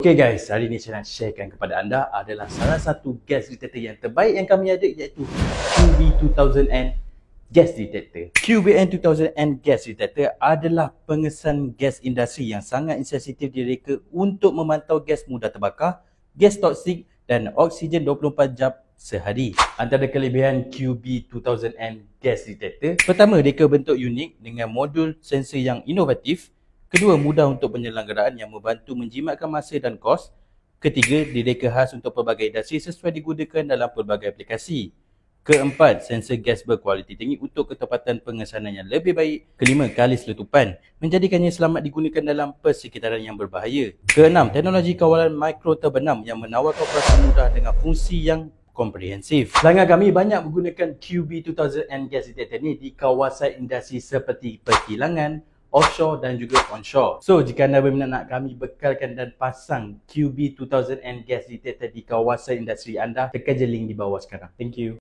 Okay guys, hari ni saya nak sharekan kepada anda adalah salah satu gas detector yang terbaik yang kami ada, iaitu QB2000N gas detector. QBN2000N gas detector adalah pengesan gas industri yang sangat insensitif direka untuk memantau gas mudah terbakar, gas toksik dan oksigen 24 jam sehari. Antara kelebihan QB2000N gas detector, pertama, reka bentuk unik dengan modul sensor yang inovatif. Kedua, mudah untuk penyelenggaraan yang membantu menjimatkan masa dan kos. Ketiga, direka khas untuk pelbagai industri sesuai digunakan dalam pelbagai aplikasi. Keempat, sensor gas berkualiti tinggi untuk ketepatan pengesanan yang lebih baik. Kelima, kali seletupan, menjadikannya selamat digunakan dalam persekitaran yang berbahaya. Keenam, teknologi kawalan mikro terbenam yang menawarkan operasi mudah dengan fungsi yang komprehensif. Pelanggan kami banyak menggunakan QB2000N gas detector ni di kawasan industri seperti perkilangan, offshore dan juga onshore. So, jika anda berminat nak kami bekalkan dan pasang QB2000N gas detector di kawasan industri anda, tekan je link di bawah sekarang. Thank you.